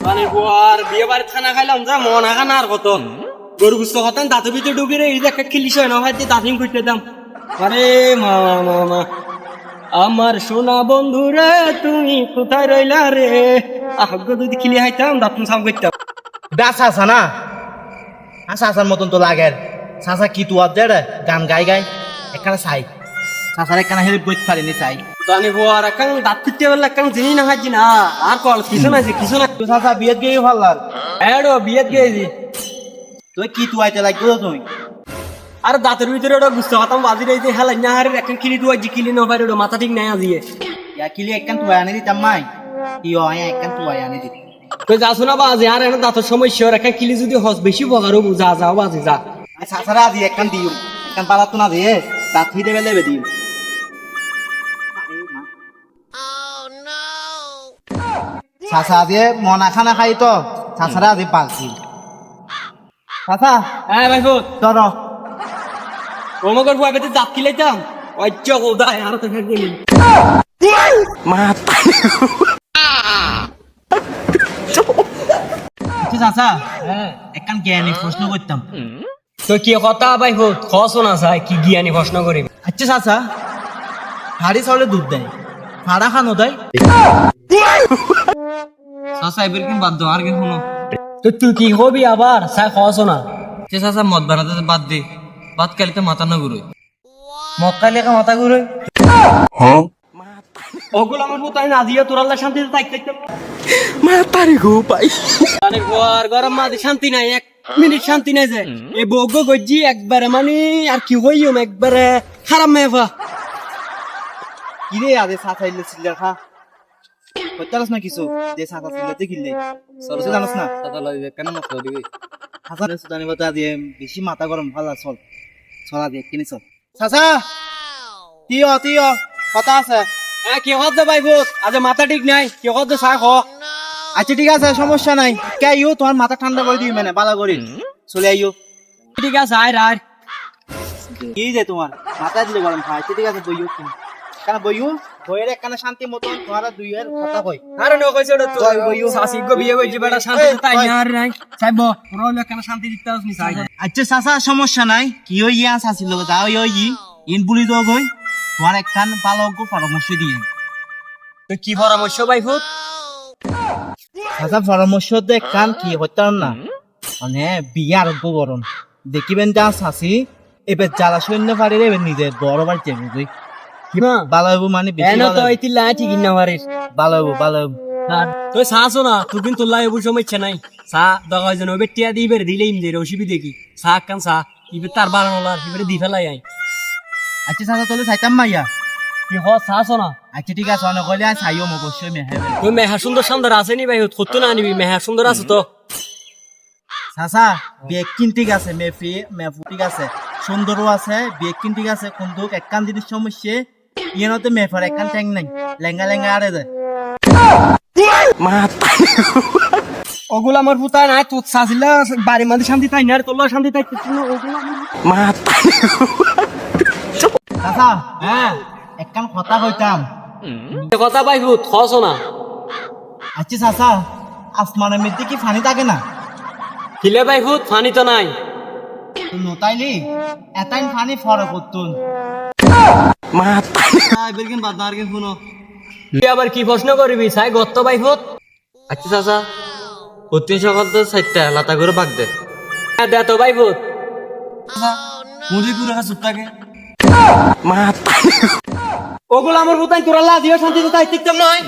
মানে গোয়ার বিয়ে বাড়ি খানা খাইলাম যা মন খানা আর কত গরু গুস্ত খাতাম দাঁতের ভিতরে ঢুকে রে এই যে একটা খিলিস হয় না ভাই দাঁতিং করতে দাম আরে মামা মামা আমার সোনা বন্ধু রে তুমি কোথায় রইলা রে আহ্গ যদি খিলি হাইতাম দাঁতুন সাম করতাম গাছ আসা না আসা আসার মতন তো লাগে চাচা কি তুয়ার দে রে গান গাই গাই একখানা চাই চাচার একখানা হেল্প করতে পারিনি চাই জানি গোয়ার এখন দাঁত ফিরতে পারলে এখন জিনি না হাজি না আর কল কিছু না কিছু না তুই চাচা বিয়েত গিয়ে ভাল্লার এডো বিয়েত গেছি তুই কি তুয়াইতে লাগবে তুই আর দাঁতের ভিতরে ওটা বুঝতে পারতাম বাজি রয়েছে হেলাই না হারের এখন কিলি তুই জিকিলি না পারে ওটা মাথা ঠিক নাই আজিয়ে ইয়া কিলি একখান তুয়াই আনি দিতাম মাই কি হয় একখান তুয়াই আনি দিত তুই যাস না বাজে আর এখন দাঁতের সমস্যা আর এখন কিলি যদি হস বেশি বগারও যা যাও বাজে যা চাচারা আজি একখান দিও একখান পালাত তো না দিয়ে দাঁত হইতে গেলে দিও চাচা দিয়ে মনা খানা খাই তো চাচারা আজি পালছি চাচা হ্যাঁ ভাই ফুট ধর ওমগর বুয়া বেতে দাঁত কিলাইতাম অজ্জ কোদায় আর তো ফের গেলি চাচা একখান জ্ঞানী প্রশ্ন করতাম তো কি কথা ভাই ফুট খস না চাই কি জ্ঞানী প্রশ্ন করিম আচ্ছা চাচা হাড়ি চাউলে দুধ দেয় ফাড়া খানো দেয় চাচা এবার কি বাদ দাও আর কি শুনো তো তুই কি হবি আবার চাই খস না চাচা মদ বানাতে বাদ দে বাদ খাইলে তো মাথা না ঘুরোয় মদ খাইলে মাথা ঘুরোয় ওগুলো আমার মতো না দিয়ে তোর আল্লাহ শান্তিতে থাকতে মা তারি গো পাই আরে গোয়ার গরম মাঝে শান্তি নাই এক মিনিট শান্তি নাই যে এই বগো গজ্জি একবারে মানে আর কি হইম একবারে খারাপ মেফা কি রে আদে চাচা ইলে চিল্লার খা কইতারস না কিছু যে চাচা চিল্লাতে কিনলে সরসে জানোস না চাচা লাগে কেন মত দিবি চাচা সুদানি বতা দিয়ে বেশি মাথা গরম ভালো চল চলা দিয়ে কিনে চল চাচা তিয় কথা আছে হ্যাঁ কি হচ্ছে ভাই ভূত আজ মাথা ঠিক নাই কি হচ্ছে চাই খ আচ্ছা ঠিক আছে সমস্যা নাই কে আইও তোমার মাথা ঠান্ডা করে দিই মানে বালা করি চলে আইও ঠিক আছে আয় আর কি যে তোমার মাথা দিলে গরম খাই ঠিক আছে বইও কেন বইও বইয়ের একখানা শান্তি মতন তোমার দুইয়ের কথা কই আরে নো কইছে ওটা তো তুই বইও শাসি গো বিয়ে কইছে বেটা শান্তি তাই না আর নাই চাইব রইল কেন শান্তি দিতে আসনি চাই আচ্ছা চাচা সমস্যা নাই কি হই ইয়া চাচির লগত যাও ইই ইন বুলি তো গই তোমার একখান পালক পরামর্শ দিয়ে তো কি পরামর্শ ভাই ভূত চাচা পরামর্শ দে একখান কি হইতাম না মানে বিয়ে আরম্ভ করুন দেখিবেন যা চাচি এবার জ্বালা সৈন্য পারে রে নিজের বড় বাড়ি যাবে তুই না ভালো হইব মানে বেশি এনো তো আইতি লাই ঠিক না পারিস ভালো হইব তুই চাছো না তুই কিন্তু লাই বুঝ সমস্যা নাই চা দগাই জন ওবে টিয়া দিবে দিলেই দে রসিবি দেখি চা কান চা ইবে তার বাড়ানো লার ইবে দি ফেলাই আই আচ্ছা চাচা তোলে চাইতাম মাইয়া কি হ চাছো না আচ্ছা ঠিক আছে অনেক হলে চাইও অবশ্যই মেহে তুই মেহা সুন্দর সুন্দর আছে নি ভাই কত না নিবি মেহা সুন্দর আছে তো চাচা বেকিন ঠিক আছে মেফু ঠিক আছে সুন্দরও আছে বেকিন ঠিক আছে কিন্তু একখান জিনিস সমস্যা ইয়েনতে মেফার একখান ট্যাং নাই লেঙ্গা আরে দে ওগুলো আমার পুতা নাই তোর চাচিলা বাড়ির মধ্যে শান্তি তাই না তোর শান্তি তাই ওগুলো চাচা হ্যাঁ একখান কথা কইতাম কথা ভাই ভূত খস না আচ্ছা চাচা আসমানের মধ্যে কি পানি থাকে না খিলে ভাই ভূত ফানি তো নাই নতাইলি এটাই পানি ফরে করতুন এবার বাদ আর কি শুনো তুই আবার কি প্রশ্ন করবি চাই গত্ত ভাই ভূত আচ্ছা চাচা প্রতি সকাল তো 4টা লাতা করে বাগ দে হ্যাঁ দে তো ভাই ভূত মুড়ি পুরো চুপটাকে ওগুলো আমার পুতাই তোরা লা দিও শান্তিতে তাই ঠিকঠাক নয়